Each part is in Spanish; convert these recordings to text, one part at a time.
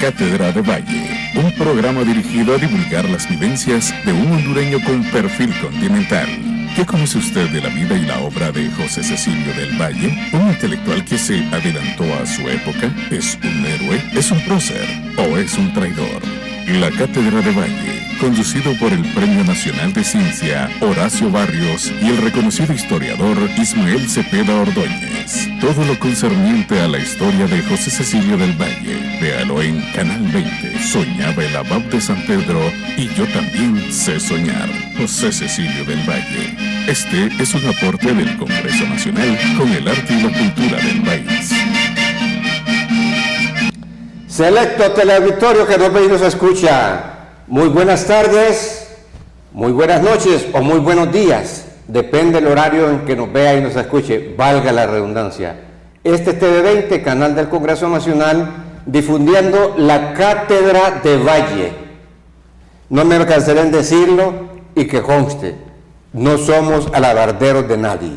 Cátedra de Valle, un programa dirigido a divulgar las vivencias de un hondureño con perfil continental. ¿Qué conoce usted de la vida y la obra de José Cecilio del Valle? ¿Un intelectual que se adelantó a su época? ¿Es un héroe? ¿Es un prócer? ¿O es un traidor? La Cátedra de Valle, conducido por el Premio Nacional de Ciencia Horacio Barrios y el reconocido historiador Ismael Cepeda Ordóñez. Todo lo concerniente a la historia de José Cecilio del Valle. Véalo en Canal 20. Soñaba el abad de San Pedro y yo también sé soñar. José Cecilio del Valle. Este es un aporte del Congreso Nacional con el arte y la cultura del país. Selecto teleauditorio que nos escucha, muy buenas tardes, muy buenas noches o muy buenos días, depende del horario en que nos vea y nos escuche, valga la redundancia. Este es TV20, canal del Congreso Nacional, difundiendo la Cátedra de Valle. No me cansaré en decirlo y que conste, no somos alabarderos de nadie,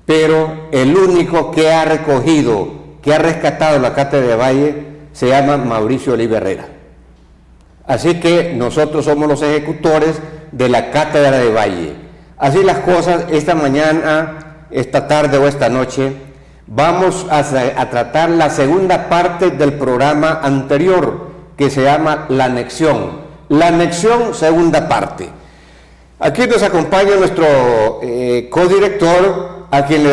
pero el único que ha recogido, que ha rescatado la Cátedra de Valle, se llama Mauricio Oliva Herrera. Así que nosotros somos los ejecutores de la Cátedra de Valle. Así las cosas, esta mañana, esta tarde o esta noche, vamos a tratar la segunda parte del programa anterior, que se llama La Anexión. La Anexión, segunda parte. Aquí nos acompaña nuestro codirector, a quien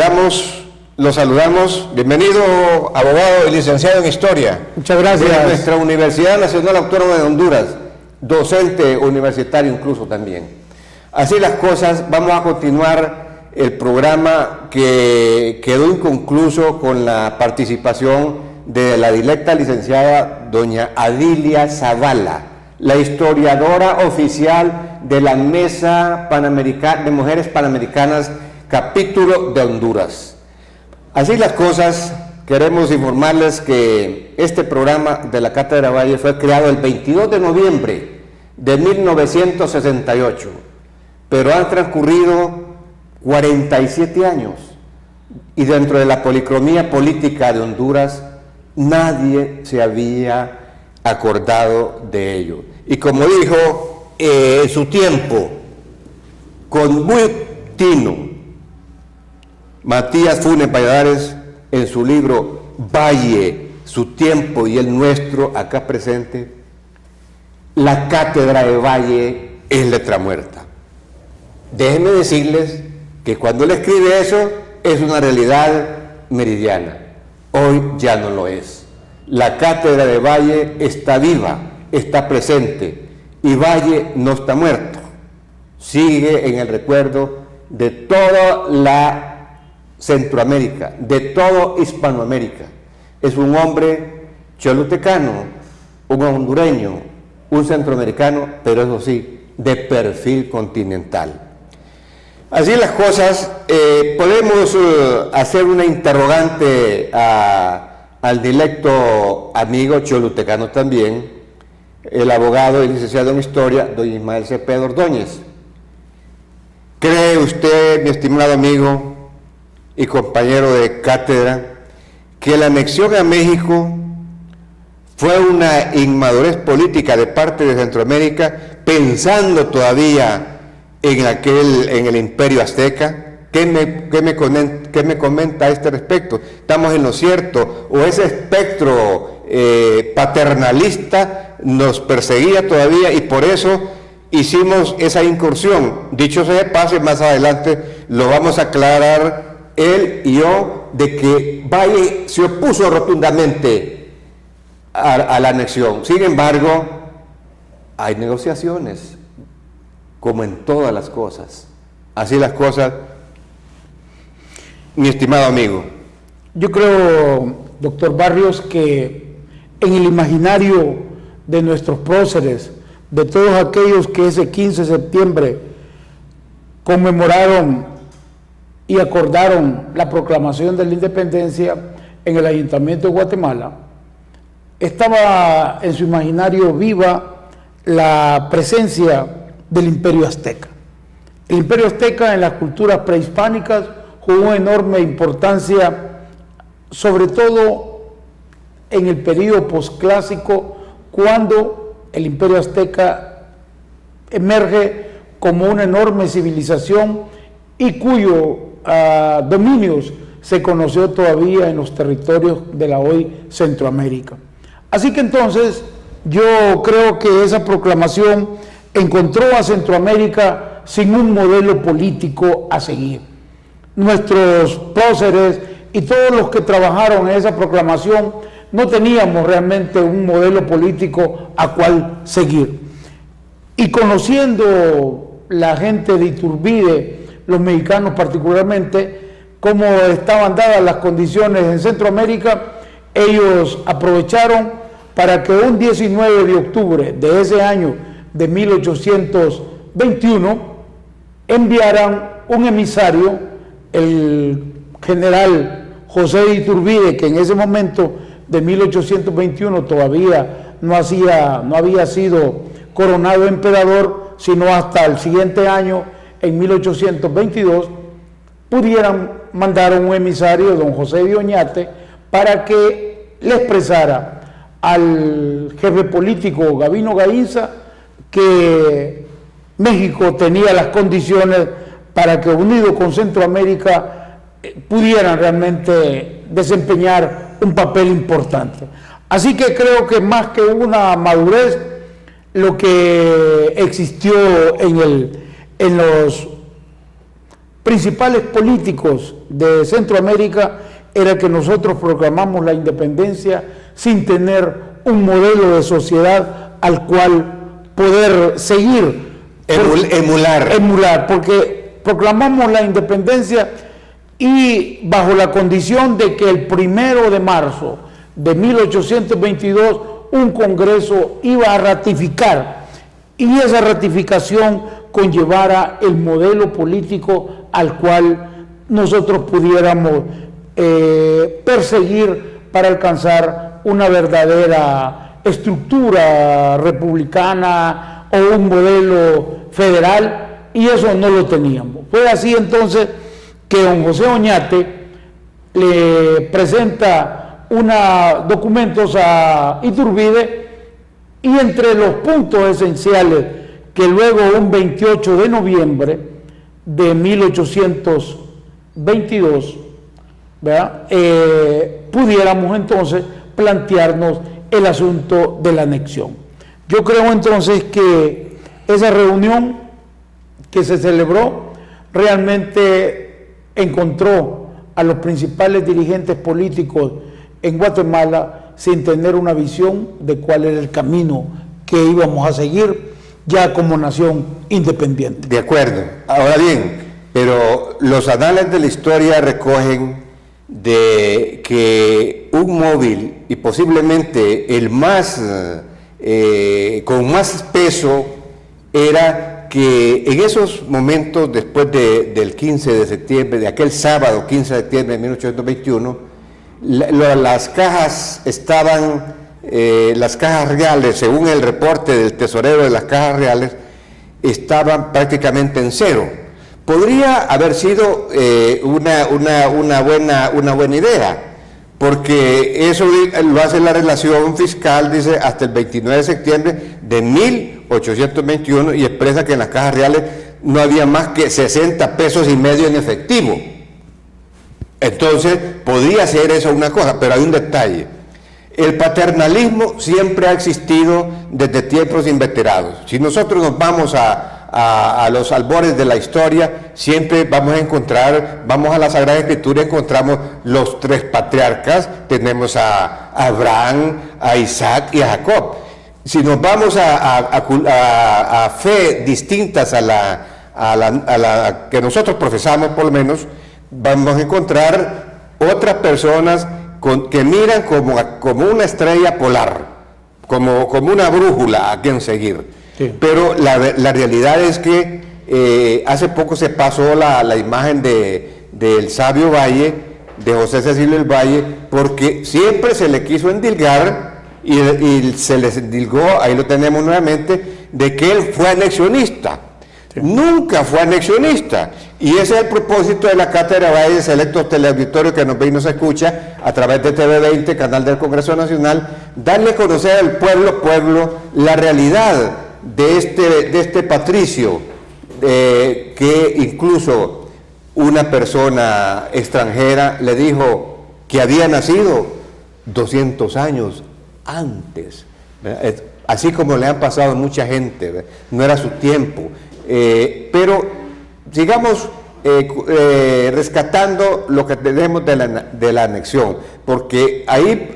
lo saludamos. Bienvenido, abogado y licenciado en Historia. Muchas gracias. De nuestra Universidad Nacional Autónoma de Honduras, docente universitario incluso también. Así las cosas, vamos a continuar el programa que quedó inconcluso con la participación de la directa licenciada doña Adilia Zavala, la historiadora oficial de la Mesa Panamericana de Mujeres Panamericanas, capítulo de Honduras. Así las cosas, queremos informarles que este programa de la Cátedra Valle fue creado el 22 de noviembre de 1968, pero han transcurrido 47 años y dentro de la policromía política de Honduras nadie se había acordado de ello. Y como dijo en su tiempo, con muy tino, Matías Funes Valladares, en su libro Valle, su tiempo y el nuestro, acá presente, la Cátedra de Valle es letra muerta. Déjenme decirles que cuando él escribe eso, es una realidad meridiana. Hoy ya no lo es. La Cátedra de Valle está viva, está presente, y Valle no está muerto. Sigue en el recuerdo de toda la Centroamérica, de todo Hispanoamérica. Es un hombre cholutecano, un hondureño, un centroamericano, pero eso sí, de perfil continental. Así las cosas, podemos hacer una interrogante al directo amigo cholutecano también, el abogado y licenciado en Historia, don Ismael Cepeda Ordóñez. ¿Cree usted, mi estimado amigo y compañero de cátedra, que la anexión a México fue una inmadurez política de parte de Centroamérica, pensando todavía en el Imperio Azteca? ¿Qué me comenta a este respecto? ¿Estamos en lo cierto? ¿O ese espectro paternalista nos perseguía todavía y por eso hicimos esa incursión? Dicho sea de paso, más adelante lo vamos a aclarar él y yo, de que Valle se opuso rotundamente a la anexión. Sin embargo, hay negociaciones, como en todas las cosas. Así las cosas, mi estimado amigo. Yo creo, doctor Barrios, que en el imaginario de nuestros próceres, de todos aquellos que ese 15 de septiembre conmemoraron y acordaron la proclamación de la independencia en el Ayuntamiento de Guatemala, estaba en su imaginario viva la presencia del Imperio Azteca. El Imperio Azteca en las culturas prehispánicas jugó una enorme importancia, sobre todo en el periodo posclásico, cuando el Imperio Azteca emerge como una enorme civilización y cuyos dominios se conoció todavía en los territorios de la hoy Centroamérica. Así que entonces yo creo que esa proclamación encontró a Centroamérica sin un modelo político a seguir. Nuestros próceres y todos los que trabajaron en esa proclamación no teníamos realmente un modelo político a cual seguir. Y conociendo la gente de Iturbide, los mexicanos particularmente, cómo estaban dadas las condiciones en Centroamérica, ellos aprovecharon para que un 19 de octubre de ese año de 1821 enviaran un emisario, el general José de Iturbide, que en ese momento de 1821 todavía no había sido coronado emperador, sino hasta el siguiente año, en 1822, pudieran mandar un emisario, don José de Oñate, para que le expresara al jefe político Gavino Gainza que México tenía las condiciones para que, unido con Centroamérica, pudieran realmente desempeñar un papel importante. Así que creo que más que una madurez, lo que existió en los principales políticos de Centroamérica era que nosotros proclamamos la independencia sin tener un modelo de sociedad al cual poder seguir. Emular, porque proclamamos la independencia y bajo la condición de que el 1 de marzo de 1822 un Congreso iba a ratificar, y esa ratificación conllevara el modelo político al cual nosotros pudiéramos perseguir para alcanzar una verdadera estructura republicana o un modelo federal, y eso no lo teníamos. Fue así entonces que don José Oñate le presenta documentos a Iturbide, y entre los puntos esenciales que luego, un 28 de noviembre de 1822, pudiéramos entonces plantearnos el asunto de la anexión. Yo creo entonces que esa reunión que se celebró realmente encontró a los principales dirigentes políticos en Guatemala sin tener una visión de cuál era el camino que íbamos a seguir ya como nación independiente. De acuerdo. Ahora bien, pero los anales de la historia recogen de que un móvil, y posiblemente el más con más peso, era que en esos momentos, después del 15 de septiembre, de aquel sábado 15 de septiembre de 1821, las cajas estaban, las cajas reales, según el reporte del tesorero de las cajas reales, estaban prácticamente en cero. Podría haber sido una buena idea, porque eso lo hace la relación fiscal, dice, hasta el 29 de septiembre de 1821, y expresa que en las cajas reales no había más que 60 pesos y medio en efectivo. Entonces, podría ser eso una cosa, pero hay un detalle. El paternalismo siempre ha existido desde tiempos inveterados. Si nosotros nos vamos a los albores de la historia, siempre vamos a la Sagrada Escritura, encontramos los tres patriarcas, tenemos a Abraham, a Isaac y a Jacob. Si nos vamos a fe distintas a la que nosotros profesamos, por lo menos, vamos a encontrar otras personas que miran como una estrella polar, como una brújula a quien seguir. Sí. Pero la realidad es que hace poco se pasó la imagen del sabio Valle, de José Cecilio del Valle, porque siempre se le quiso endilgar, y se les endilgó, ahí lo tenemos nuevamente, de que él fue anexionista. Sí. Nunca fue anexionista. Y ese es el propósito de la Cátedra Valle, selecto teleauditorio que nos ve y nos escucha a través de TV20, canal del Congreso Nacional, darle a conocer al pueblo la realidad de este patricio, que incluso una persona extranjera le dijo que había nacido 200 años antes, ¿verdad? Así como le han pasado a mucha gente, ¿verdad? No era su tiempo, pero sigamos rescatando lo que tenemos de la anexión, porque ahí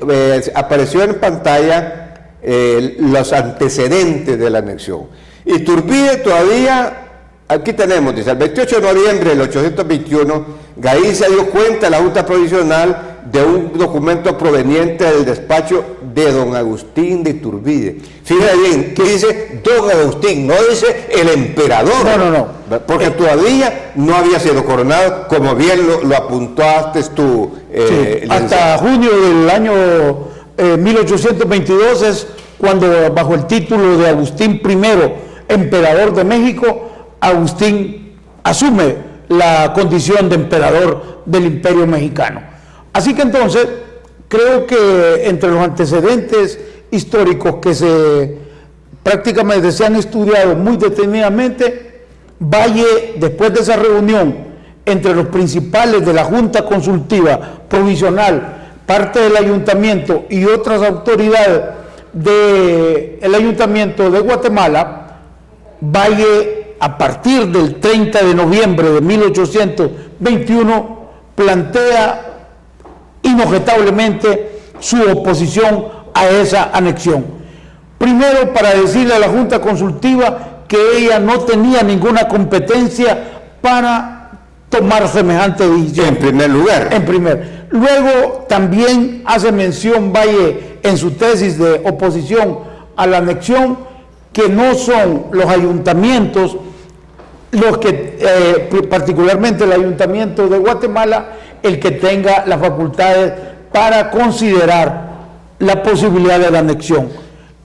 apareció en pantalla los antecedentes de la anexión. Iturbide todavía, aquí tenemos, dice, el 28 de noviembre del 821, Gaín se dio cuenta, la Junta Provisional, de un documento proveniente del despacho de don Agustín de Iturbide. Fíjate bien, que dice don Agustín, no dice el emperador. No. Porque todavía no había sido coronado, como bien lo apuntaste tú. Sí, hasta junio del año 1822 es cuando, bajo el título de Agustín I, emperador de México, Agustín asume la condición de emperador del Imperio Mexicano. Así que entonces, creo que entre los antecedentes históricos que prácticamente se han estudiado muy detenidamente, Valle, después de esa reunión entre los principales de la Junta Consultiva Provisional, parte del Ayuntamiento y otras autoridades del Ayuntamiento de Guatemala, Valle, a partir del 30 de noviembre de 1821, plantea inobjetablemente su oposición a esa anexión. Primero, para decirle a la Junta Consultiva que ella no tenía ninguna competencia para tomar semejante decisión. En primer lugar. Luego, también hace mención Valle en su tesis de oposición a la anexión, que no son los ayuntamientos los que, particularmente el Ayuntamiento de Guatemala, el que tenga las facultades para considerar la posibilidad de la anexión.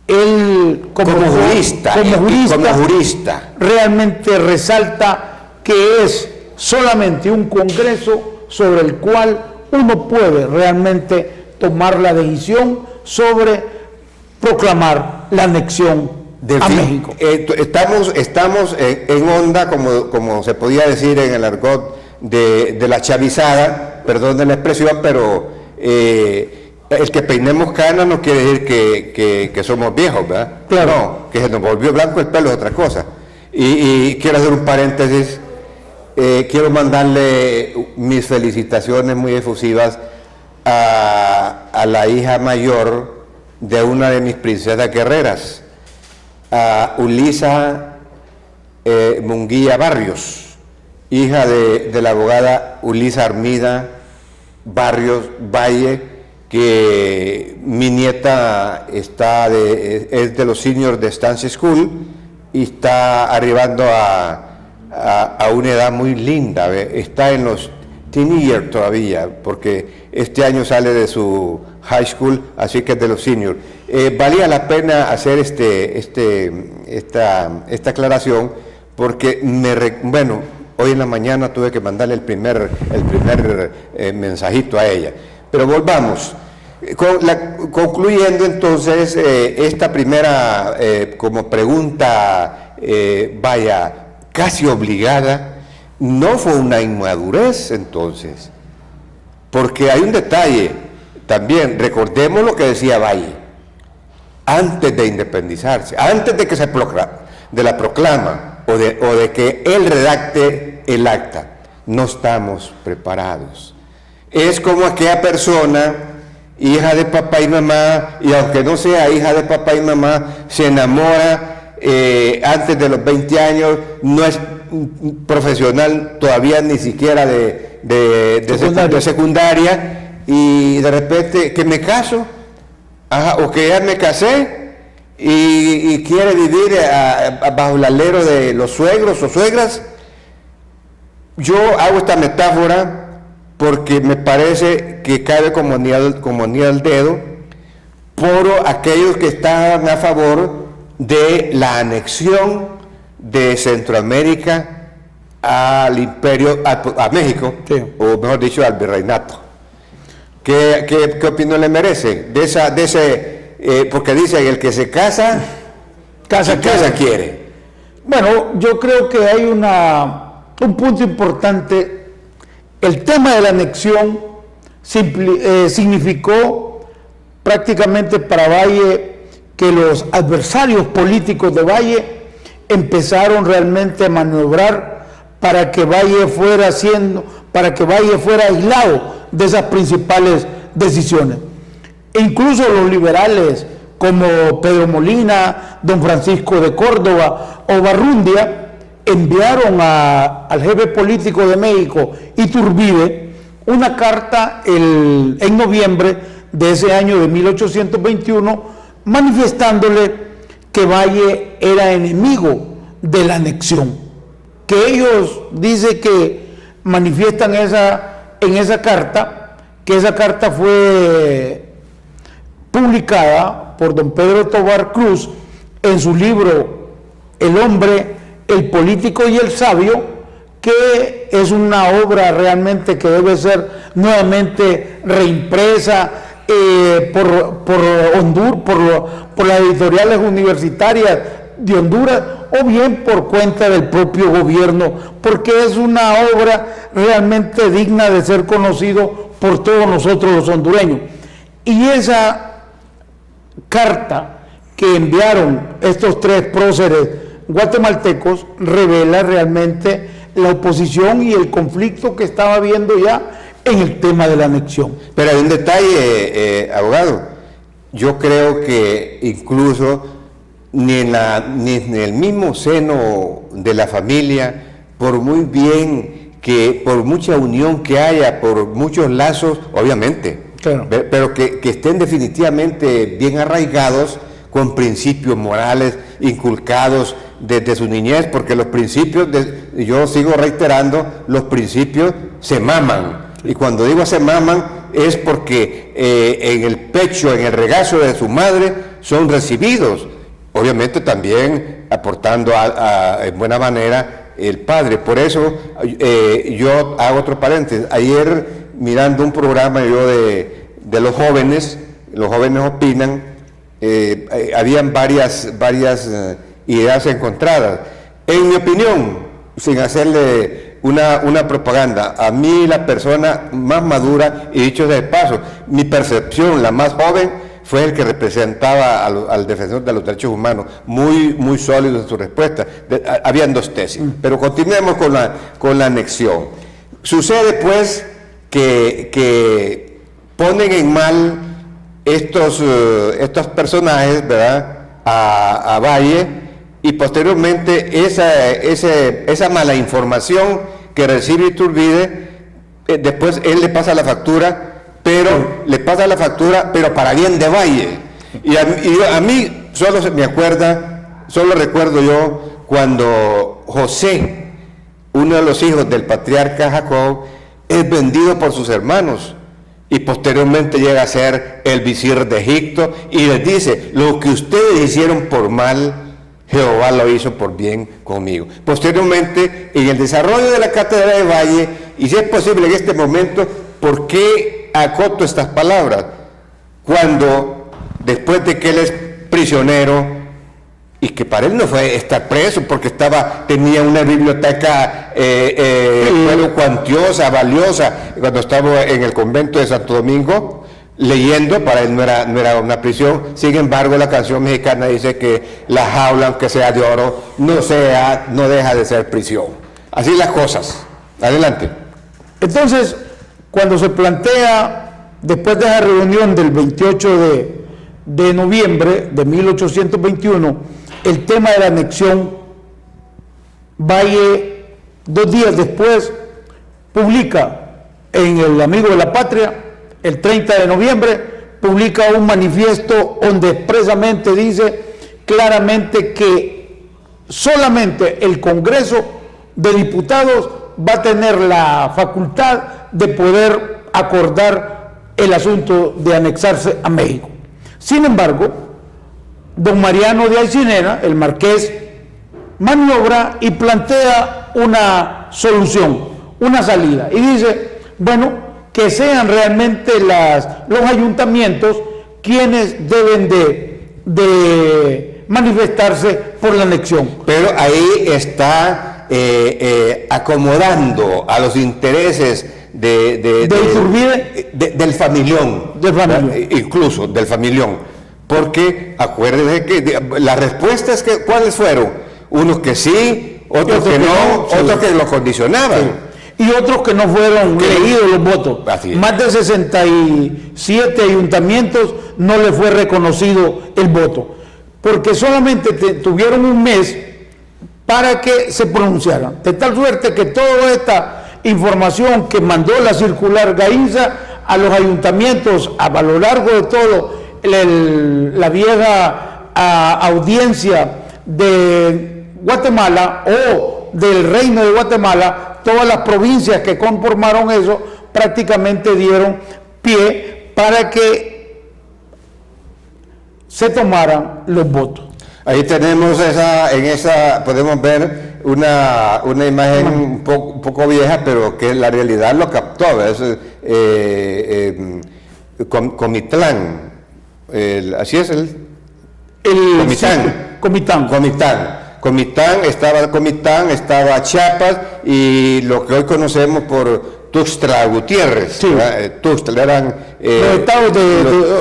Él, como jurista, realmente resalta que es solamente un congreso sobre el cual uno puede realmente tomar la decisión sobre proclamar la anexión a México. Estamos en onda, como se podía decir en el argot de la chavizada, perdón de la expresión, pero el que peinemos canas no quiere decir que somos viejos, ¿verdad? Claro. No, que se nos volvió blanco el pelo es otra cosa. Y quiero hacer un paréntesis, quiero mandarle mis felicitaciones muy efusivas a la hija mayor de una de mis princesas guerreras, a Ulisa Munguía Barrios, hija de la abogada Ulisa Armida Barrios Valle, que mi nieta es de los seniors de Stanley School y está arribando a una edad muy linda, está en los teenager todavía, porque este año sale de su high school, así que es de los seniors. Valía la pena hacer esta aclaración, porque hoy en la mañana tuve que mandarle el primer mensajito a ella. Pero volvamos. Concluyendo entonces esta primera como pregunta, casi obligada, no fue una inmadurez entonces, porque hay un detalle también, recordemos lo que decía Valle, antes de independizarse, antes de que de la proclama o de que él redacte el acta, no estamos preparados. Es como aquella persona, hija de papá y mamá, y aunque no sea hija de papá y mamá, se enamora antes de los 20 años, no es profesional todavía ni siquiera de secundaria, y de repente que me caso, o que ya me casé, y quiere vivir bajo el alero de los suegros o suegras. Yo hago esta metáfora porque me parece que cabe como anillo al dedo por aquellos que estaban a favor de la anexión de Centroamérica al imperio, a México, sí, o mejor dicho, al virreinato. ¿Qué opinión le merece? Porque dice, el que se casa, casa quiere. Bueno, yo creo que hay un punto importante. El tema de la anexión significó prácticamente para Valle que los adversarios políticos de Valle empezaron realmente a maniobrar para que Valle fuera aislado de esas principales decisiones. E incluso los liberales como Pedro Molina, don Francisco de Córdoba o Barrundia enviaron al jefe político de México, Iturbide, una carta en noviembre de ese año de 1821, manifestándole que Valle era enemigo de la anexión, que ellos dicen que manifiestan en esa carta, que esa carta fue publicada por don Pedro Tobar Cruz en su libro El hombre, el político y el sabio, que es una obra realmente que debe ser nuevamente reimpresa por las editoriales universitarias de Honduras, o bien por cuenta del propio gobierno, porque es una obra realmente digna de ser conocido por todos nosotros los hondureños. Y esa carta que enviaron estos tres próceres guatemaltecos revela realmente la oposición y el conflicto que estaba habiendo ya en el tema de la anexión. Pero hay un detalle, abogado. Yo creo que incluso ni en el mismo seno de la familia, por muy bien por mucha unión que haya, por muchos lazos, obviamente, claro, pero que estén definitivamente bien arraigados con principios morales inculcados desde su niñez, porque los principios, yo sigo reiterando, los principios se maman. Y cuando digo se maman es porque en el pecho, en el regazo de su madre, son recibidos. Obviamente también aportando en buena manera el padre. Por eso yo hago otro paréntesis. Ayer, mirando un programa yo de los jóvenes opinan, habían varias ideas encontradas. En mi opinión, sin hacerle una propaganda, a mí la persona más madura, y dicho de paso, mi percepción, la más joven, fue el que representaba al defensor de los derechos humanos, muy sólido en su respuesta. Habían dos tesis, pero continuemos con la anexión. Sucede pues que ponen en mal estos personajes, ¿verdad?, a Valle, y posteriormente esa mala información que recibe Iturbide, después él le pasa la factura, pero para bien de Valle. Y a mí solo recuerdo yo cuando José, uno de los hijos del patriarca Jacob, es vendido por sus hermanos y posteriormente llega a ser el visir de Egipto y les dice: lo que ustedes hicieron por mal, Jehová lo hizo por bien conmigo. Posteriormente, en el desarrollo de la cátedra de Valle, y si es posible en este momento, ¿por qué acoto estas palabras? Cuando, después de que él es prisionero, y que para él no fue estar preso, porque tenía una biblioteca cuantiosa, valiosa, cuando estaba en el convento de Santo Domingo, leyendo, para él no era una prisión. Sin embargo, la canción mexicana dice que la jaula, aunque sea de oro, no deja de ser prisión. Así las cosas. Adelante. Entonces, cuando se plantea, después de esa reunión del 28 de noviembre de 1821, el tema de la anexión, Valle, 2 días después, publica en El Amigo de la Patria, el 30 de noviembre, publica un manifiesto donde expresamente dice claramente que solamente el Congreso de Diputados va a tener la facultad de poder acordar el asunto de anexarse a México. Sin embargo, don Mariano de Aycinena, el marqués, maniobra y plantea una solución, una salida. Y dice, bueno, que sean realmente los ayuntamientos quienes deben de manifestarse por la anexión. Pero ahí está acomodando a los intereses del familión, incluso del familión, porque acuérdense que las respuestas ¿cuáles fueron? Unos que sí, otros que no, otros que lo condicionaban. Sí. Y otros que no fueron leídos los votos. Más de 67 ayuntamientos no le fue reconocido el voto, porque solamente tuvieron un mes para que se pronunciaran, de tal suerte que toda esta información que mandó la circular Gainza a los ayuntamientos a lo largo de todo la vieja audiencia de Guatemala o del Reino de Guatemala, todas las provincias que conformaron eso prácticamente dieron pie para que se tomaran los votos. Ahí tenemos podemos ver una imagen un poco vieja, pero que la realidad lo captó. Comitlán, así es Comitán estaba Chiapas y lo que hoy conocemos por Tuxtla Gutiérrez. Sí. Tuxtla eran los estados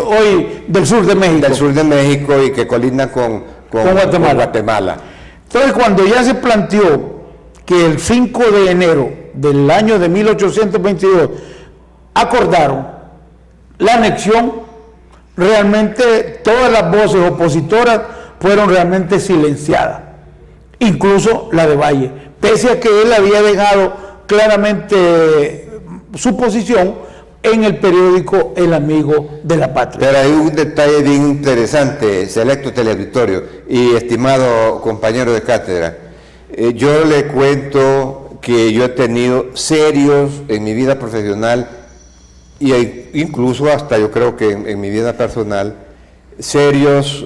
hoy del sur de México. Del sur de México y que colindan con Guatemala. Entonces, cuando ya se planteó que el 5 de enero del año de 1822 acordaron la anexión, realmente todas las voces opositoras fueron realmente silenciadas, incluso la de Valle, pese a que él había dejado claramente su posición en el periódico El Amigo de la Patria. Pero hay un detalle bien interesante, selecto teleauditorio y estimado compañero de cátedra. Yo le cuento que yo he tenido serios en mi vida profesional e incluso hasta yo creo que en mi vida personal, serios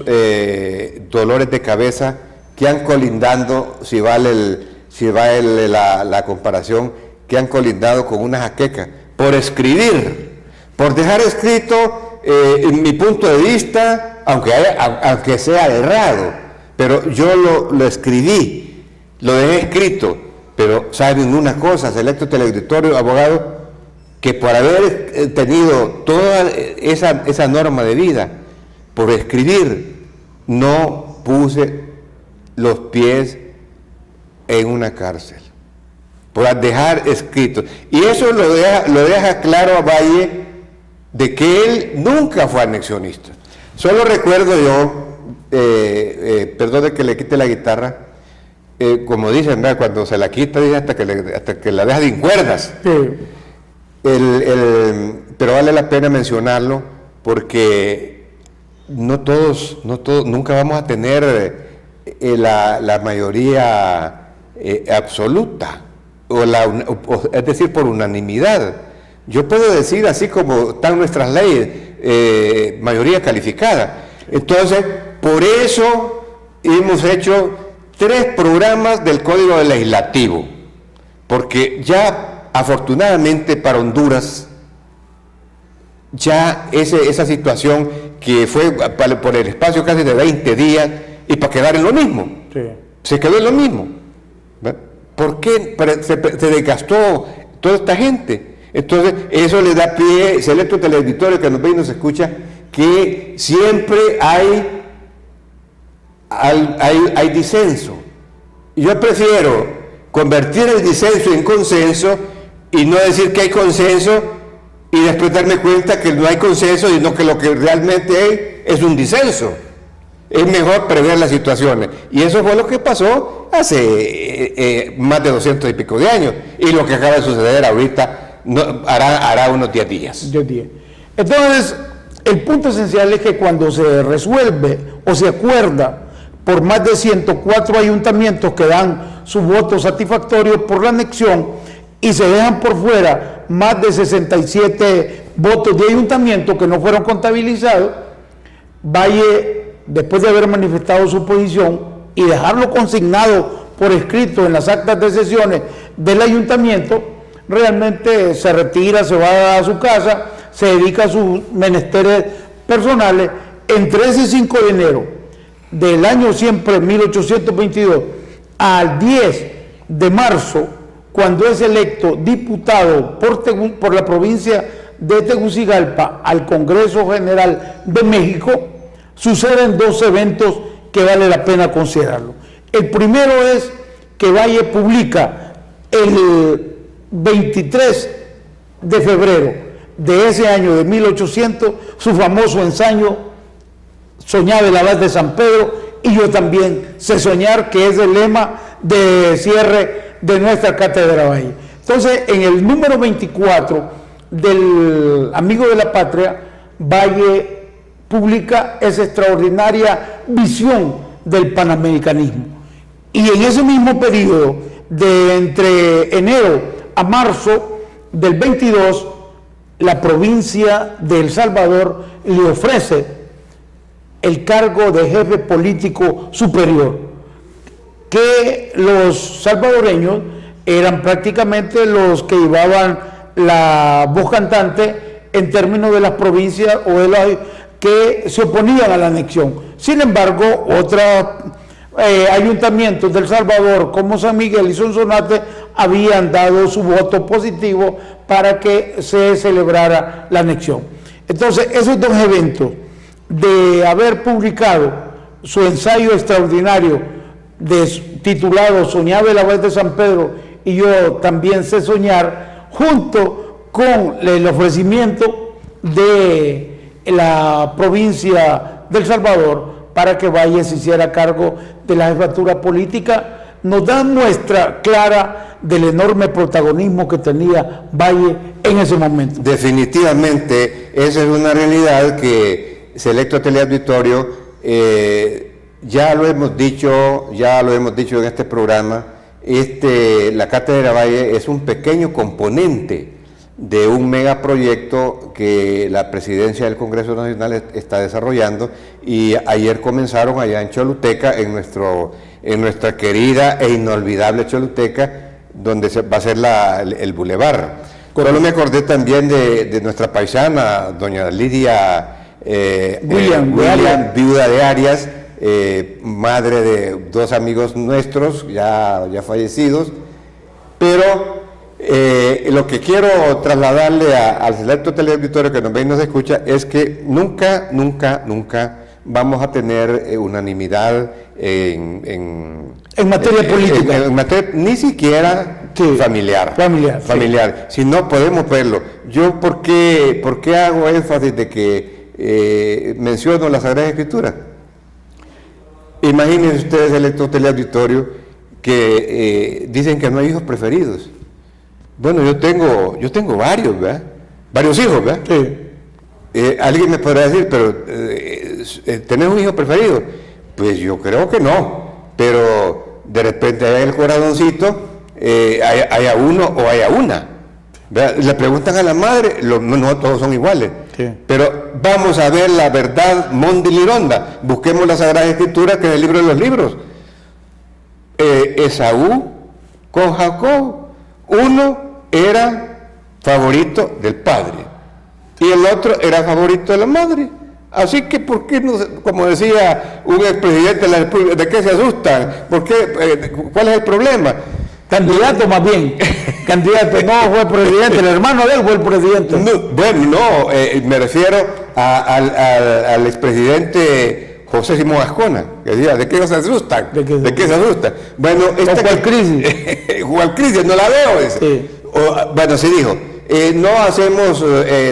dolores de cabeza que han colindando, si vale la comparación, que han colindado con una jaqueca, por escribir, por dejar escrito en mi punto de vista, aunque sea errado, pero yo lo escribí, lo dejé escrito, pero saben una cosa, selecto teleauditorio, abogado, que por haber tenido toda esa norma de vida, por escribir, no puse los pies en una cárcel, por dejar escrito. Y eso lo deja claro a Valle de que él nunca fue anexionista. Solo recuerdo yo, perdone que le quite la guitarra, como dicen, ¿verdad? Cuando se la quita, dice hasta que la deja sin cuerdas. Sí. Pero vale la pena mencionarlo porque no todos, nunca vamos a tener la mayoría absoluta, es decir, por unanimidad. Yo puedo decir, así como están nuestras leyes, mayoría calificada. Entonces, por eso hemos hecho 3 programas del Código Legislativo, porque ya afortunadamente para Honduras, ya esa situación que fue por el espacio casi de 20 días y para quedar en lo mismo, sí. Se quedó en lo mismo. ¿Por qué se desgastó toda esta gente? Entonces, eso le da pie, selecto teleauditorio que nos ve y nos escucha, que siempre hay disenso. Y yo prefiero convertir el disenso en consenso y no decir que hay consenso y después darme cuenta que no hay consenso y no que lo que realmente hay es un disenso. Es mejor prever las situaciones. Y eso fue lo que pasó hace más de 200 y pico de años. Y lo que acaba de suceder ahorita hará unos 10 días. 10 días. Entonces, el punto esencial es que cuando se resuelve o se acuerda por más de 104 ayuntamientos que dan su voto satisfactorio por la anexión y se dejan por fuera más de 67 votos de ayuntamientos que no fueron contabilizados, Valle, después de haber manifestado su posición y dejarlo consignado por escrito en las actas de sesiones del ayuntamiento, realmente se retira, se va a su casa, se dedica a sus menesteres personales. Entre ese 5 de enero del año siempre 1822 al 10 de marzo, cuando es electo diputado por la provincia de Tegucigalpa al Congreso General de México, suceden dos eventos que vale la pena considerarlo. El primero es que Valle publica el 23 de febrero de ese año de 1800 su famoso ensayo Soñaba el abad de San Pedro y yo también sé soñar, que es el lema de cierre de nuestra Cátedra Valle. Entonces, en el número 24 del Amigo de la Patria, Valle publica esa extraordinaria visión del panamericanismo. Y en ese mismo periodo, de entre enero a marzo del 22, la provincia de El Salvador le ofrece el cargo de jefe político superior, que los salvadoreños eran prácticamente los que llevaban la voz cantante en términos de las provincias o de las que se oponían a la anexión. Sin embargo, otros ayuntamientos del Salvador, como San Miguel y Sonsonate, habían dado su voto positivo para que se celebrara la anexión. Entonces, esos dos eventos, de haber publicado su ensayo extraordinario titulado Soñaba el abad de San Pedro y yo también sé soñar, junto con el ofrecimiento de la provincia del Salvador para que Valle se hiciera cargo de la jefatura política, nos dan muestra clara del enorme protagonismo que tenía Valle en ese momento. Definitivamente, esa es una realidad que Selecto Teleauditorio, ya lo hemos dicho en este programa, la Cátedra Valle es un pequeño componente de un megaproyecto que la Presidencia del Congreso Nacional está desarrollando, y ayer comenzaron allá en Choluteca, en nuestra querida e inolvidable Choluteca, donde va a ser el bulevar. Solo me acordé también de nuestra paisana, doña Lidia William, viuda de Arias, madre de dos amigos nuestros ya fallecidos. Pero lo que quiero trasladarle al selecto teleauditorio que nos ve y nos escucha es que nunca vamos a tener unanimidad en materia política, ni siquiera familiar. Si no podemos verlo. Yo, ¿por qué hago énfasis de que menciono la Sagrada Escritura? Imagínense ustedes, electo teleauditorio, que dicen que no hay hijos preferidos. Bueno, yo tengo varios, ¿verdad? Varios hijos, ¿verdad? Sí. Alguien me podrá decir, pero ¿tenés un hijo preferido? Pues yo creo que no, pero de repente hay el corazoncito, haya uno o haya una. ¿Verdad? Le preguntan a la madre, no todos son iguales. Sí. Pero vamos a ver la verdad mondilironda. Busquemos la Sagrada Escritura, que es el libro de los libros. Esaú con Jacob, uno era favorito del padre y el otro era favorito de la madre. Así que, ¿por qué no, como decía un expresidente de la República, de qué se asustan? ¿Por qué? ¿Cuál es el problema? Candidato más bien, candidato, no fue presidente, el hermano de él fue el presidente. Me refiero al expresidente José Simón Ascona, que decía, ¿de qué se asustan? ¿De qué se asustan? Bueno, ¿cuál crisis? ¿Cuál crisis? No la veo. Sí. Bueno, sí dijo,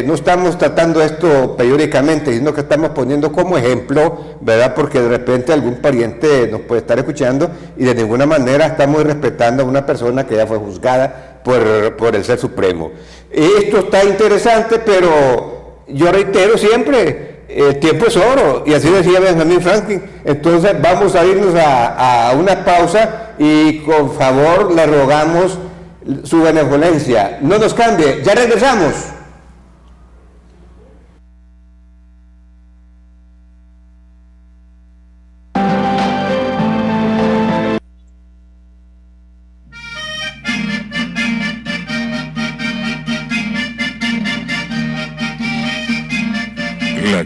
no estamos tratando esto periódicamente, sino que estamos poniendo como ejemplo, ¿verdad? Porque de repente algún pariente nos puede estar escuchando y de ninguna manera estamos respetando a una persona que ya fue juzgada por el Ser Supremo. Esto está interesante, pero yo reitero siempre, el tiempo es oro, y así decía Benjamin Franklin. Entonces vamos a irnos a una pausa y con favor le rogamos su benevolencia. No nos cambie, ya regresamos.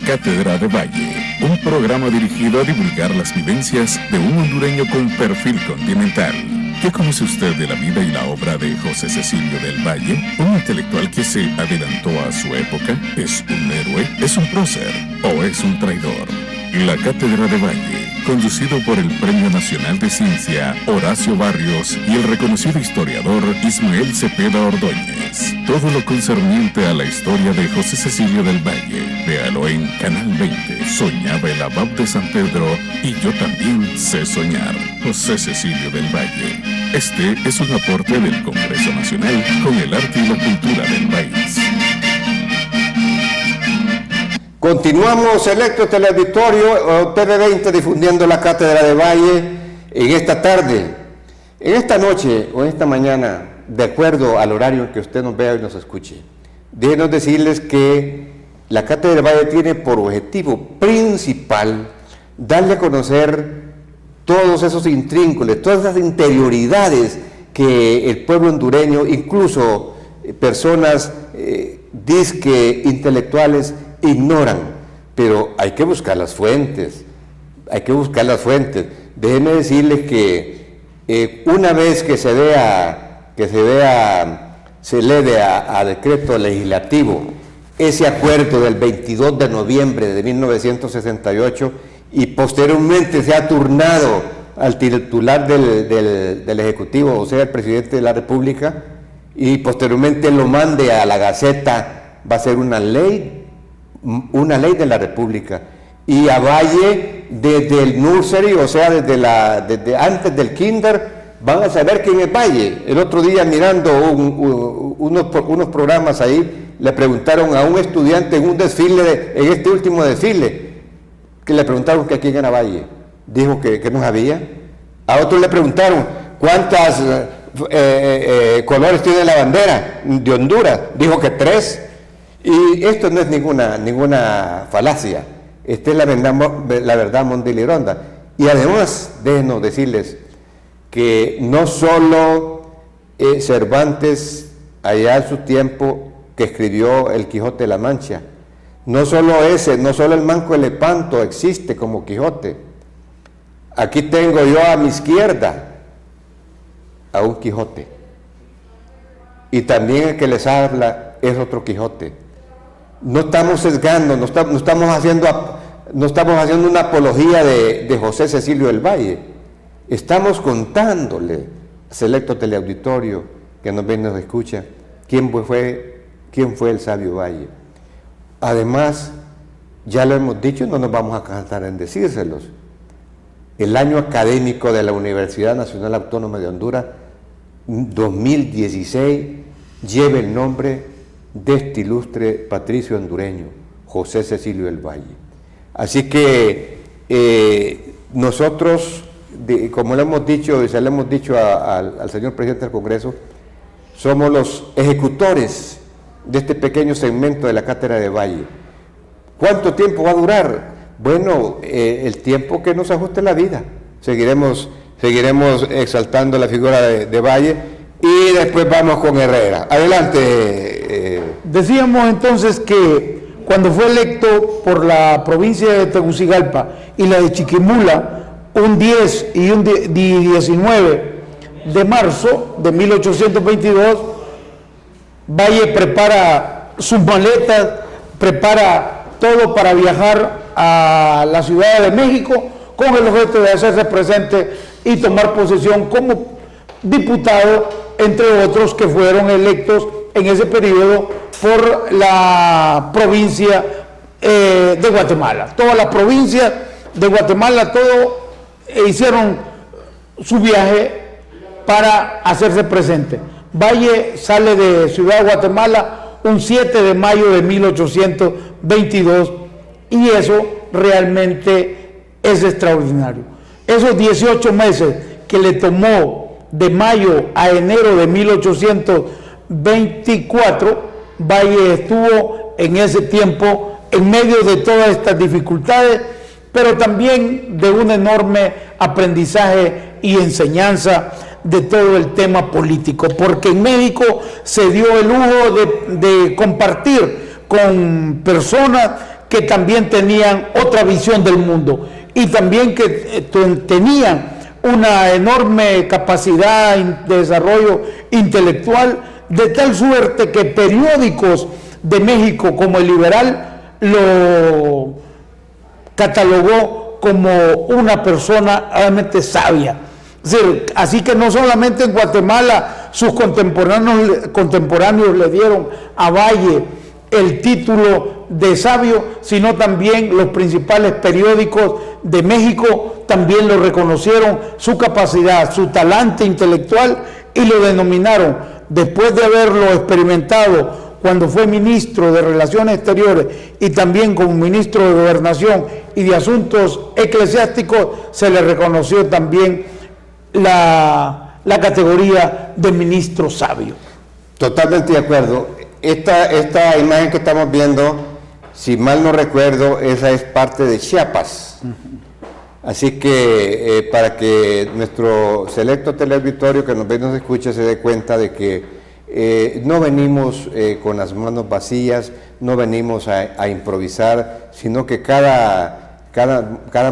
Cátedra de Valle, un programa dirigido a divulgar las vivencias de un hondureño con perfil continental. ¿Qué conoce usted de la vida y la obra de José Cecilio del Valle? ¿Un intelectual que se adelantó a su época? ¿Es un héroe? ¿Es un prócer? ¿O es un traidor? La Cátedra de Valle, conducido por el Premio Nacional de Ciencia Horacio Barrios y el reconocido historiador Ismael Cepeda Ordóñez. Todo lo concerniente a la historia de José Cecilio del Valle. Véalo en Canal 20. Soñaba el abad de San Pedro y yo también sé soñar. José Cecilio del Valle. Este es un aporte del Congreso Nacional con el arte y la cultura del país. Continuamos Electro Teleauditorio TV20 difundiendo la Cátedra de Valle en esta tarde, en esta noche o en esta mañana, de acuerdo al horario en que usted nos vea y nos escuche. Déjenos decirles que la Cátedra de Valle tiene por objetivo principal darle a conocer todos esos intrínculos, todas esas interioridades que el pueblo hondureño, incluso personas disque intelectuales, ignoran, pero hay que buscar las fuentes, Déjenme decirles que una vez que se eleve a decreto legislativo ese acuerdo del 22 de noviembre de 1968 y posteriormente se ha turnado al titular del Ejecutivo, o sea, el Presidente de la República, y posteriormente lo mande a la Gaceta, va a ser una ley de la República, y a Valle desde el nursery, o sea, desde antes del kinder, van a saber quién es Valle. El otro día mirando unos programas ahí, le preguntaron a un estudiante en un desfile, en este último desfile, que le preguntaron que quién era Valle, dijo que no sabía. A otro le preguntaron cuántas colores tiene la bandera de Honduras, dijo que 3. Y esto no es ninguna falacia, esta es la verdad mondelironda. Y además, déjenos decirles que no solo Cervantes, allá en su tiempo, que escribió El Quijote de la Mancha, no solo el Manco de Lepanto existe como Quijote. Aquí tengo yo a mi izquierda a un Quijote, y también el que les habla es otro Quijote. No estamos sesgando, no estamos haciendo una apología de José Cecilio del Valle. Estamos contándole, selecto teleauditorio que nos ve y nos escucha, quién fue el sabio Valle. Además, ya lo hemos dicho y no nos vamos a cansar en decírselos. El año académico de la Universidad Nacional Autónoma de Honduras 2016 lleva el nombre de este ilustre patricio hondureño, José Cecilio del Valle. Así que nosotros, como le hemos dicho y se le hemos dicho al señor presidente del Congreso, somos los ejecutores de este pequeño segmento de la Cátedra de Valle. ¿Cuánto tiempo va a durar? Bueno, el tiempo que nos ajuste la vida. Seguiremos exaltando la figura de Valle y después vamos con Herrera. Adelante. Decíamos entonces que cuando fue electo por la provincia de Tegucigalpa y la de Chiquimula, un 10 y un 19 de marzo de 1822, Valle prepara sus maletas, prepara todo para viajar a la Ciudad de México con el objeto de hacerse presente y tomar posesión como diputado, entre otros que fueron electos en ese periodo por la provincia de Guatemala. Todas las provincias de Guatemala, hicieron su viaje para hacerse presente. Valle sale de Ciudad de Guatemala un 7 de mayo de 1822 y eso realmente es extraordinario. Esos 18 meses que le tomó de mayo a enero de 1824, Valle estuvo en ese tiempo en medio de todas estas dificultades, pero también de un enorme aprendizaje y enseñanza de todo el tema político, porque en México se dio el lujo de compartir con personas que también tenían otra visión del mundo y también que tenían una enorme capacidad de desarrollo intelectual, de tal suerte que periódicos de México como El Liberal lo catalogó como una persona realmente sabia. Es decir, así que no solamente en Guatemala sus contemporáneos le dieron a Valle el título de sabio, sino también los principales periódicos de México también lo reconocieron, su capacidad, su talante intelectual, y lo denominaron, después de haberlo experimentado cuando fue ministro de Relaciones Exteriores y también como ministro de Gobernación y de Asuntos Eclesiásticos, se le reconoció también la categoría de ministro sabio. Totalmente de acuerdo. Esta imagen que estamos viendo, si mal no recuerdo, esa es parte de Chiapas. Así que para que nuestro selecto teleauditorio que nos ve y nos escucha se dé cuenta de que no venimos con las manos vacías, no venimos a improvisar, sino que cada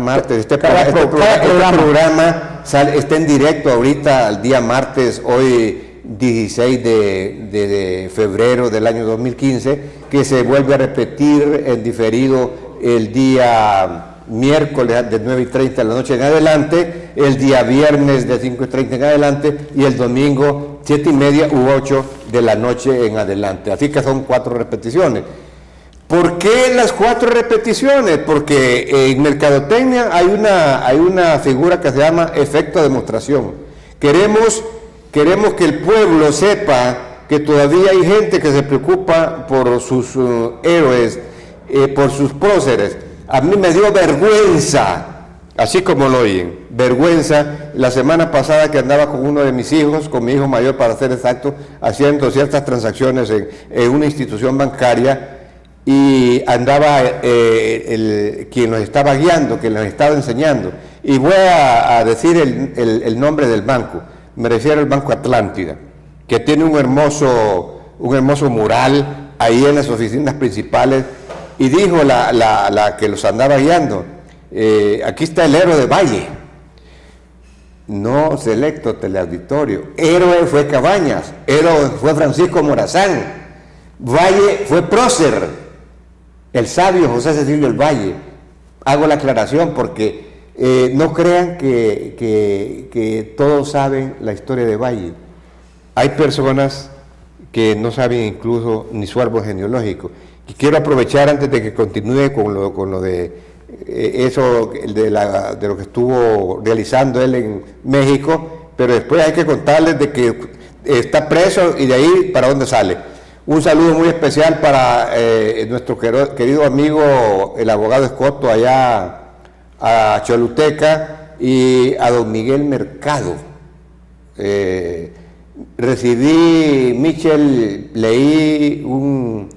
martes este programa está en directo ahorita, al día martes, hoy 16 de febrero del año 2015, que se vuelve a repetir en diferido el día miércoles de 9:30 de la noche en adelante, el día viernes de 5:30 en adelante y el domingo 7:30 u 8 de la noche en adelante. Así que son 4 repeticiones. ¿Por qué las 4 repeticiones? Porque en mercadotecnia hay una figura que se llama efecto demostración. Queremos que el pueblo sepa que todavía hay gente que se preocupa por sus héroes, por sus próceres. A mí me dio vergüenza, así como lo oyen, vergüenza, la semana pasada que andaba con uno de mis hijos, con mi hijo mayor para ser exacto, haciendo ciertas transacciones en una institución bancaria, y andaba quien nos estaba guiando, quien nos estaba enseñando, y voy a decir el nombre del banco. Me refiero al Banco Atlántida, que tiene un hermoso mural ahí en las oficinas principales, y dijo la que los andaba guiando, aquí está el héroe de Valle. No, selecto teleauditorio, héroe fue Cabañas, héroe fue Francisco Morazán, Valle fue prócer, el sabio José Cecilio del Valle. Hago la aclaración porque no crean que todos saben la historia de Valle. Hay personas que no saben incluso ni su árbol genealógico. Y quiero aprovechar antes de que continúe con lo de eso, de lo que estuvo realizando él en México, pero después hay que contarles de que está preso y de ahí para dónde sale. Un saludo muy especial para nuestro querido amigo, el abogado Escoto, allá a Choluteca, y a don Miguel Mercado. Recibí, Michel, leí un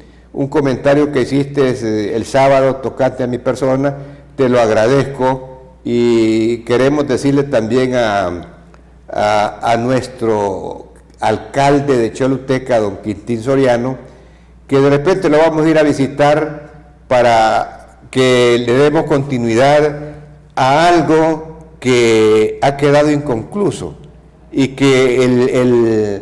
comentario que hiciste el sábado tocante a mi persona, te lo agradezco, y queremos decirle también a nuestro alcalde de Choluteca, don Quintín Soriano, que de repente lo vamos a ir a visitar para que le demos continuidad a algo que ha quedado inconcluso y que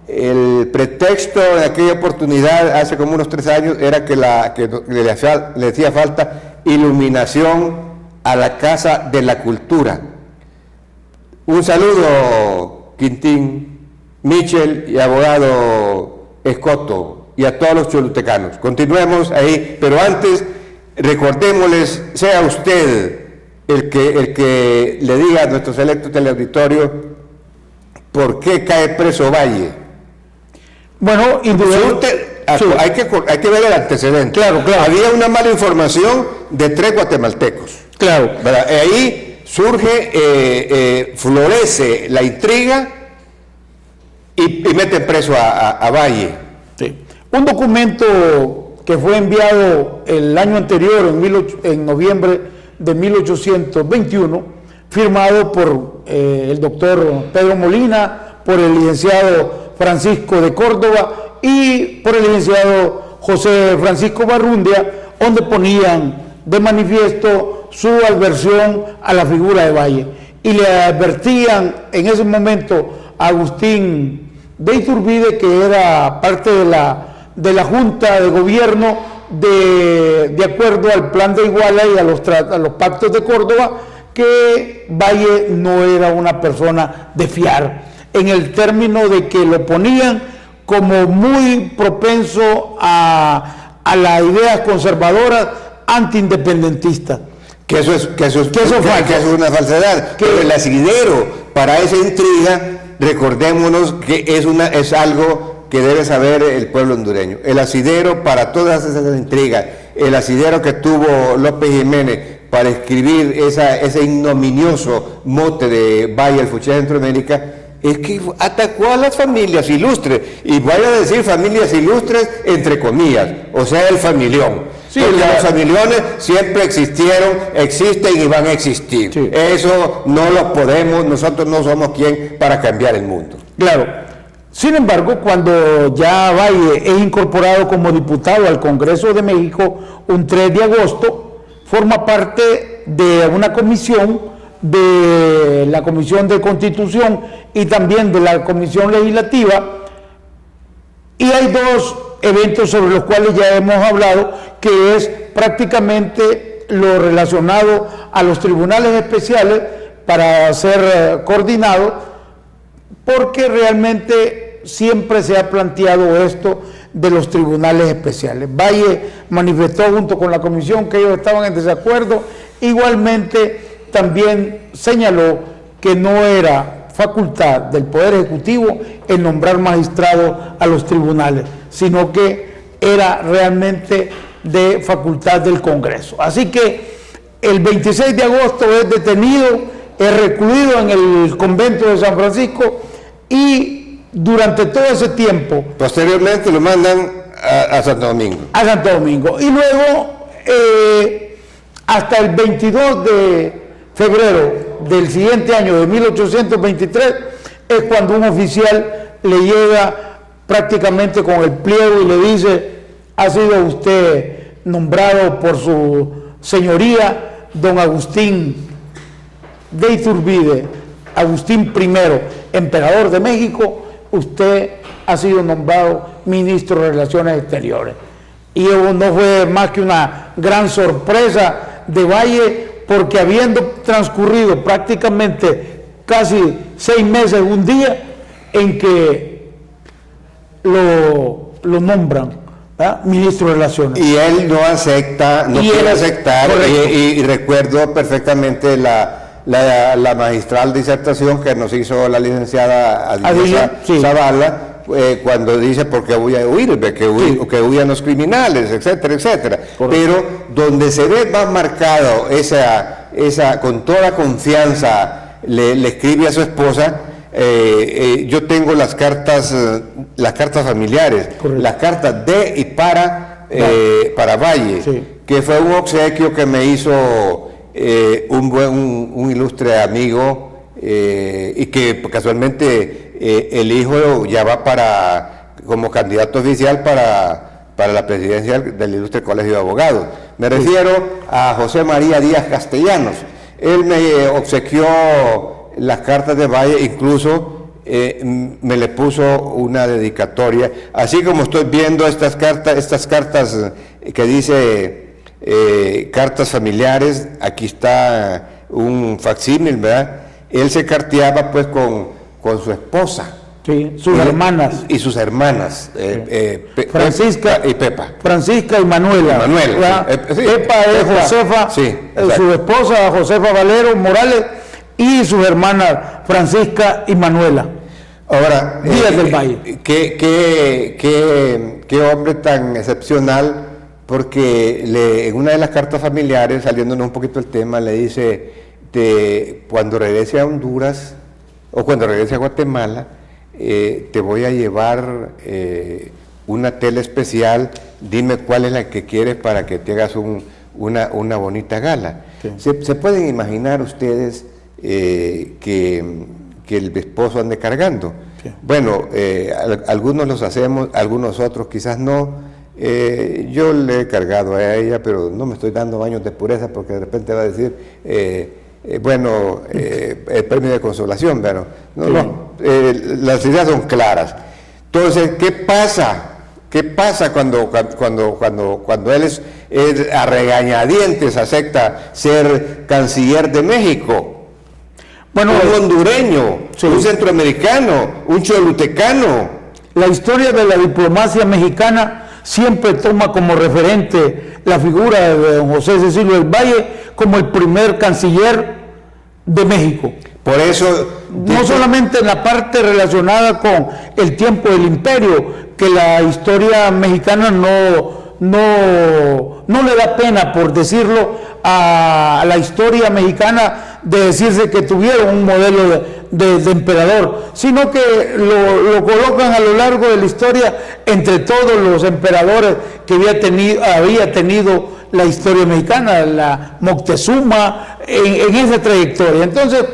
el pretexto de aquella oportunidad hace como unos 3 años era que le hacía falta iluminación a la Casa de la Cultura. Un saludo, Quintín, Michel y abogado Escoto, y a todos los cholutecanos. Continuemos ahí, pero antes recordémosles, sea usted el que le diga a nuestro selecto teleauditorio por qué cae preso Valle. Bueno, hay que ver el antecedente. Claro. Había una mala información de 3 guatemaltecos. Claro. Ahí surge, florece la intriga y meten preso a Valle. Sí. Un documento que fue enviado el año anterior, en noviembre de 1821, firmado por el doctor Pedro Molina, por el licenciado Francisco de Córdoba y por el licenciado José Francisco Barrundia, donde ponían de manifiesto su adversión a la figura de Valle y le advertían en ese momento a Agustín de Iturbide, que era parte de la Junta de Gobierno de acuerdo al Plan de Iguala y a los pactos de Córdoba, que Valle no era una persona de fiar, en el término de que lo ponían como muy propenso a las ideas conservadoras antiindependentistas. Que eso es una falsedad. Pero el asidero para esa intriga, recordémonos que es algo que debe saber el pueblo hondureño. El asidero para todas esas intrigas, el asidero que tuvo López Jiménez para escribir ese ignominioso mote de Valle, el Fuchsia de Centroamérica, es que atacó a las familias ilustres, y voy a decir familias ilustres entre comillas, o sea, el familión. Sí, porque los familiones siempre existieron, existen y van a existir. Sí. Eso no lo podemos, nosotros no somos quien para cambiar el mundo. Claro. Sin embargo, cuando ya Valle es incorporado como diputado al Congreso de México un 3 de agosto, forma parte de una comisión, de la Comisión de Constitución y también de la Comisión Legislativa, y hay dos eventos sobre los cuales ya hemos hablado, que es prácticamente lo relacionado a los tribunales especiales para ser coordinados, porque realmente siempre se ha planteado esto de los tribunales especiales. Valle manifestó junto con la comisión que ellos estaban en desacuerdo. Igualmente también señaló que no era facultad del Poder Ejecutivo el nombrar magistrados a los tribunales, sino que era realmente de facultad del Congreso. Así que el 26 de agosto es detenido, es recluido en el convento de San Francisco, y durante todo ese tiempo... Posteriormente lo mandan a Santo Domingo. A Santo Domingo. Y luego, hasta el 22 de febrero del siguiente año, de 1823, es cuando un oficial le llega prácticamente con el pliego y le dice: ha sido usted nombrado por su señoría, don Agustín de Iturbide, Agustín I, emperador de México, usted ha sido nombrado ministro de Relaciones Exteriores. Y no fue más que una gran sorpresa de Valle, porque habiendo transcurrido prácticamente casi 6 meses, un día en que lo nombran, ¿verdad?, ministro de Relaciones. Y él no acepta, no quiere aceptar, y recuerdo perfectamente la magistral disertación que nos hizo la licenciada Adilsa Zavala, cuando dice: porque voy a huir, que huyan los criminales, etcétera, etcétera. Correcto. Pero donde se ve más marcado esa con toda confianza le escribe a su esposa. Yo tengo las cartas familiares. Correcto. Las cartas de y para Valle, sí, que fue un obsequio que me hizo un ilustre amigo, y que casualmente el hijo ya va como candidato oficial para la presidencia del Ilustre Colegio de Abogados. Me refiero a José María Díaz Castellanos. Él me obsequió las cartas de Valle, incluso me le puso una dedicatoria, así como estoy viendo estas cartas que dice cartas familiares. Aquí está un facsímil, ¿verdad? Él se carteaba pues con su esposa. Sí, sus hermanas. Y sus hermanas, Francisca y Pepa. Francisca y Manuela. Sí, Pepa es Josefa, sí, su esposa Josefa Valero Morales, y sus hermanas Francisca y Manuela. Ahora, Díaz del Valle. Qué hombre tan excepcional, porque en una de las cartas familiares, saliéndonos un poquito del tema, le dice: cuando regrese a Honduras o cuando regrese a Guatemala, te voy a llevar una tela especial, dime cuál es la que quieres para que te hagas una bonita gala. Sí. ¿Se pueden imaginar ustedes que el esposo ande cargando? Sí. Bueno, algunos los hacemos, algunos otros quizás no. Yo le he cargado a ella, pero no me estoy dando baños de pureza porque de repente va a decir, el premio de consolación, pero las ideas son claras. Entonces, ¿qué pasa? ¿Qué pasa cuando él es a regañadientes acepta ser canciller de México? Bueno, un hondureño, sí, un centroamericano, un cholutecano. La historia de la diplomacia mexicana siempre toma como referente la figura de don José Cecilio del Valle como el primer canciller de México. Por eso, no solamente en la parte relacionada con el tiempo del imperio, que la historia mexicana no le da pena, por decirlo, a la historia mexicana de decirse que tuvieron un modelo de emperador, sino que lo colocan a lo largo de la historia entre todos los emperadores que había tenido la historia mexicana, la Moctezuma, en esa trayectoria. Entonces,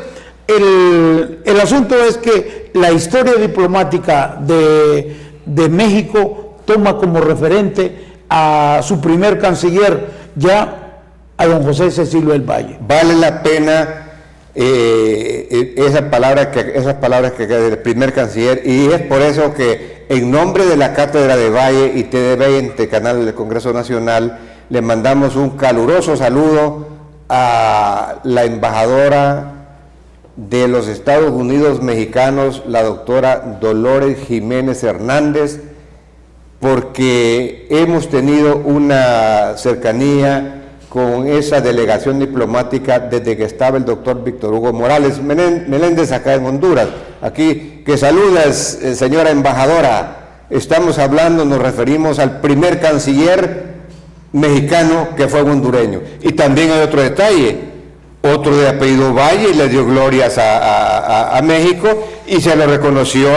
el asunto es que la historia diplomática de México toma como referente a su primer canciller, ya a don José Cecilio del Valle. Vale la pena esas palabras que del primer canciller, y es por eso que en nombre de la Cátedra de Valle y TD20, canal del Congreso Nacional, le mandamos un caluroso saludo a la embajadora de los Estados Unidos mexicanos, la doctora Dolores Jiménez Hernández, porque hemos tenido una cercanía con esa delegación diplomática desde que estaba el doctor Víctor Hugo Morales Meléndez acá en Honduras. Aquí, que saludas, señora embajadora. Estamos hablando, nos referimos al primer canciller mexicano que fue hondureño. Y también hay otro detalle, otro de apellido Valle, y le dio glorias a México, y se lo reconoció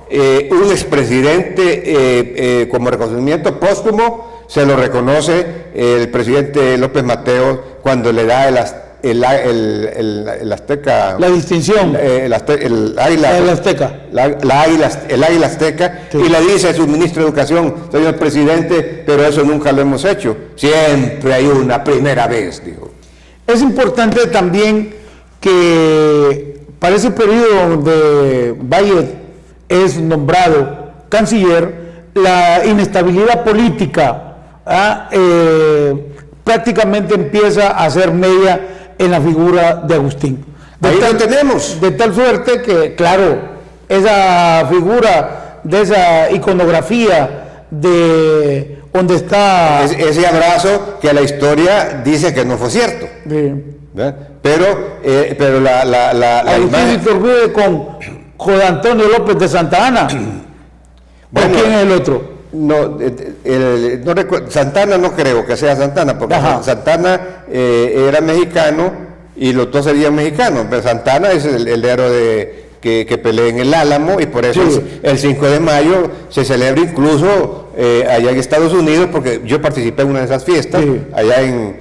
un expresidente como reconocimiento póstumo. Se lo reconoce el presidente López Mateos cuando le da el Azteca, la distinción, el águila azteca, sí, y le dice a su ministro de Educación: señor presidente, pero eso nunca lo hemos hecho, siempre hay una primera vez, dijo. Es importante también que para ese periodo donde Valle es nombrado canciller, la inestabilidad política prácticamente empieza a ser media en la figura de Agustín. Ahí lo tenemos. De tal suerte que, claro, esa figura de esa iconografía de donde está... ese abrazo que la historia dice que no fue cierto. Sí. Pero la imagen... Iturbide con José Antonio López de Santa Ana. Bueno, ¿quién es el otro? No recuerdo, Santana no creo que sea Santana, porque Santana era mexicano y los dos serían mexicanos, pero Santana es el héroe que pelea en el Álamo, y por eso sí, el 5 de mayo se celebra incluso allá en Estados Unidos, porque yo participé en una de esas fiestas, sí, allá en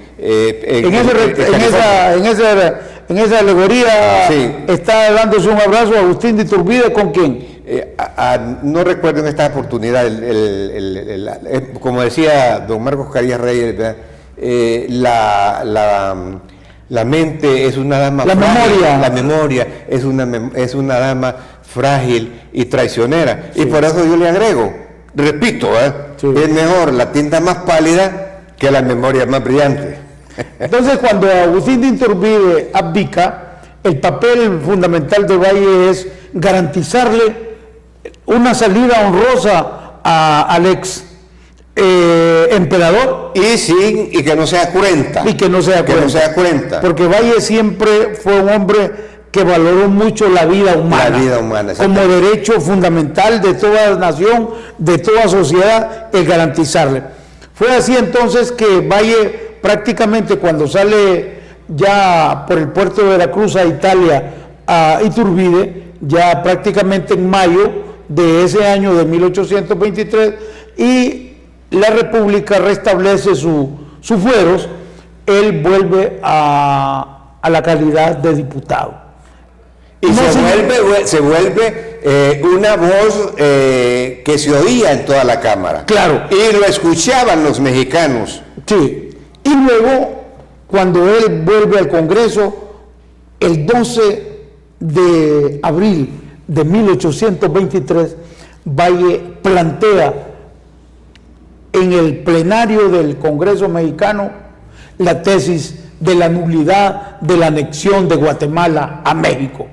esa alegoría, sí, está dándose un abrazo a Agustín de Iturbide. ¿Con quién? No recuerdo en esta oportunidad, como decía don Marcos Carías Reyes, la mente es una dama frágil, la memoria es una dama frágil y traicionera, sí, y por eso yo le agrego, repito, sí, es mejor la tinta más pálida que la memoria más brillante. Entonces, cuando Agustín de Iturbide abdica, el papel fundamental de Valle es garantizarle una salida honrosa al ex emperador, y que no sea cruenta, porque Valle siempre fue un hombre que valoró mucho la vida humana como derecho fundamental de toda nación, de toda sociedad, el garantizarle. Fue así entonces que Valle prácticamente, cuando sale ya por el puerto de Veracruz a Italia, a Iturbide, ya prácticamente en mayo de ese año de 1823, y la República restablece sus fueros, él vuelve a la calidad de diputado. Y se vuelve una voz que se oía en toda la Cámara. Claro. Y lo escuchaban los mexicanos. Sí. Y luego, cuando él vuelve al Congreso, el 12 de abril de 1823, Valle plantea en el plenario del Congreso mexicano la tesis de la nulidad de la anexión de Guatemala a México,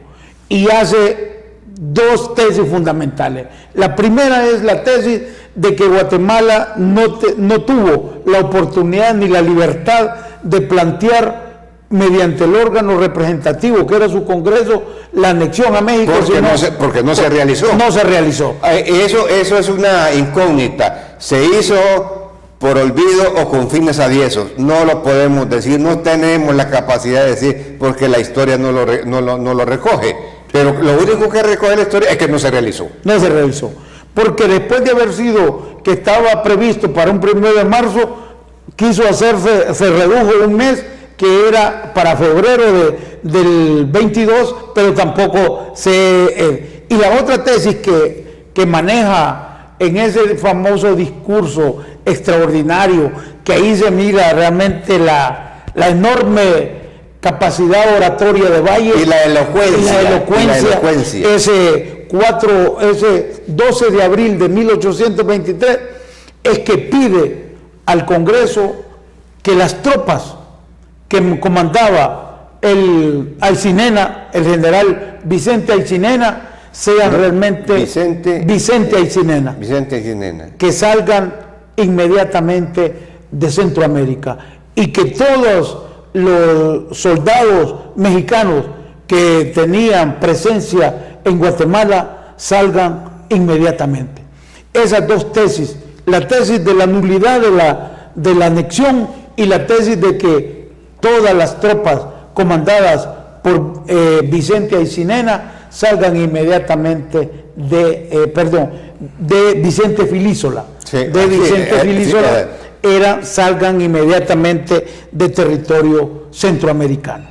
y hace dos tesis fundamentales. La primera es la tesis de que Guatemala no tuvo la oportunidad ni la libertad de plantear mediante el órgano representativo que era su Congreso la anexión a México, porque no se realizó. No se realizó. Eso es una incógnita. Se hizo por olvido o con fines aviesos. No lo podemos decir, no tenemos la capacidad de decir, porque la historia no lo recoge. Pero lo único que recoge la historia es que no se realizó. No se realizó. Porque después de haber sido que estaba previsto para un 1 de marzo, quiso hacerse, se redujo un mes, que era para febrero del 22, pero tampoco se... y la otra tesis que maneja en ese famoso discurso extraordinario, que ahí se mira realmente la enorme capacidad oratoria de Valle y la elocuencia. Ese 12 de abril de 1823 es que pide al Congreso que las tropas que comandaba el general Vicente Aycinena, sean realmente Vicente Aycinena, que salgan inmediatamente de Centroamérica, y que todos los soldados mexicanos que tenían presencia en Guatemala salgan inmediatamente. Esas dos tesis, la tesis de la nulidad de la anexión y la tesis de que todas las tropas comandadas por Vicente Aycinena salgan inmediatamente de Vicente Filísola, salgan inmediatamente de territorio centroamericano.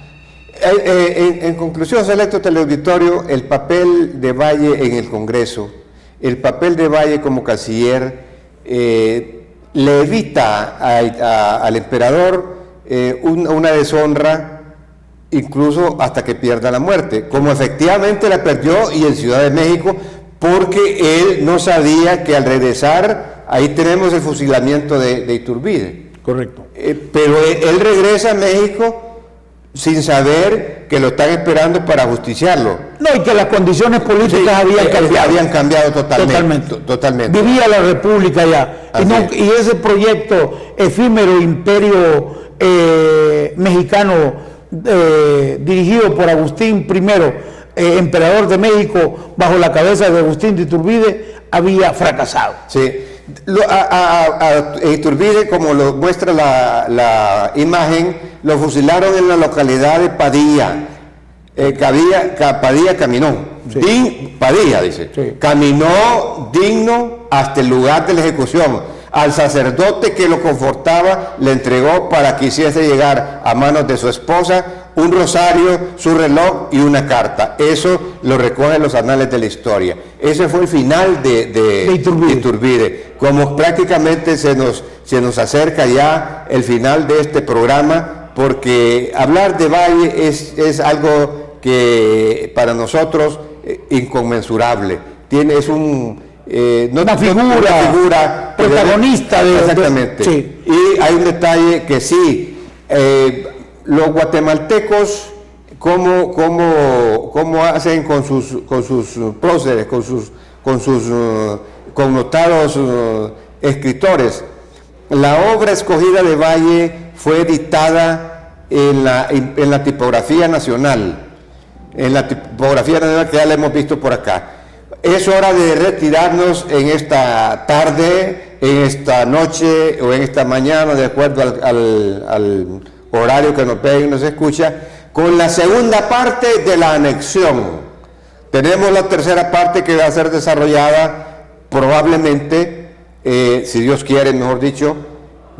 En conclusión, selecto teleauditorio, el papel de Valle en el Congreso, el papel de Valle como canciller, le evita al emperador una deshonra, incluso hasta que pierda la muerte, como efectivamente la perdió y en Ciudad de México, porque él no sabía que al regresar, ahí tenemos el fusilamiento de Iturbide. Correcto. Pero él regresa a México sin saber que lo están esperando para justiciarlo. No, y que las condiciones políticas habían cambiado totalmente. Vivía la República ya. Y ese proyecto efímero imperio mexicano dirigido por Agustín I, emperador de México, bajo la cabeza de Agustín de Iturbide, había fracasado. Sí. A Iturbide, como lo muestra la imagen, lo fusilaron en la localidad de Padilla. Padilla caminó. Sí. Padilla dice. Sí. Caminó digno hasta el lugar de la ejecución. Al sacerdote que lo confortaba le entregó para que hiciese llegar a manos de su esposa un rosario, su reloj y una carta. Eso lo recogen los anales de la historia. Ese fue el final de Iturbide. Como prácticamente se nos acerca ya el final de este programa, porque hablar de Valle es algo que para nosotros inconmensurable. Es una figura protagonista exactamente. Sí. Y hay un detalle que sí, los guatemaltecos cómo hacen con sus próceres, con sus connotados escritores. La obra escogida de Valle fue editada en la tipografía nacional, que ya la hemos visto por acá. Es hora de retirarnos en esta tarde, en esta noche o en esta mañana, de acuerdo al horario que nos ve y nos escucha, con la segunda parte de la anexión. Tenemos la tercera parte que va a ser desarrollada probablemente, si Dios quiere, mejor dicho,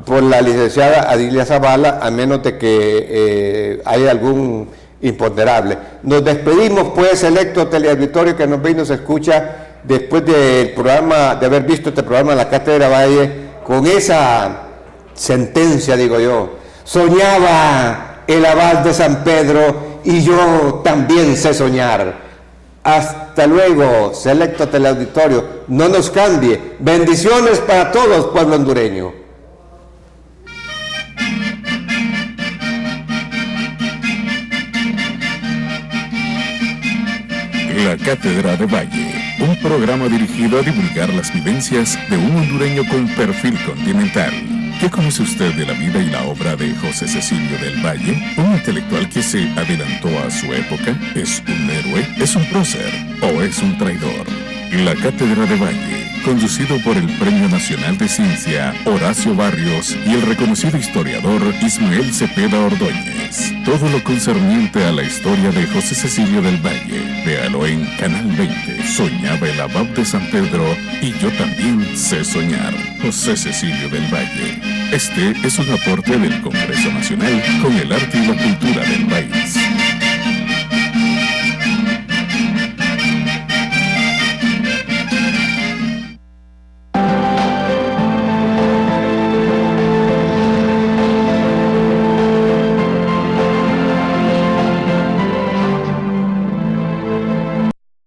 por la licenciada Adilia Zavala, a menos de que haya algún imponderable. Nos despedimos, pues, selecto teleauditorio que nos ve y nos escucha después del programa, de haber visto este programa en la Cátedra Valle, con esa sentencia, digo yo: soñaba el abad de San Pedro y yo también sé soñar. Hasta luego, selecto teleauditorio, no nos cambie. Bendiciones para todos, pueblo hondureño. La Cátedra de Valle, un programa dirigido a divulgar las vivencias de un hondureño con perfil continental. ¿Qué conoce usted de la vida y la obra de José Cecilio del Valle? ¿Un intelectual que se adelantó a su época? ¿Es un héroe? ¿Es un prócer? ¿O es un traidor? La Cátedra de Valle, conducido por el Premio Nacional de Ciencia Horacio Barrios y el reconocido historiador Ismael Cepeda Ordóñez. Todo lo concerniente a la historia de José Cecilio del Valle. Véalo en Canal 20. Soñaba el abad de San Pedro y yo también sé soñar. José Cecilio del Valle. Este es un aporte del Congreso Nacional con el arte y la cultura del país.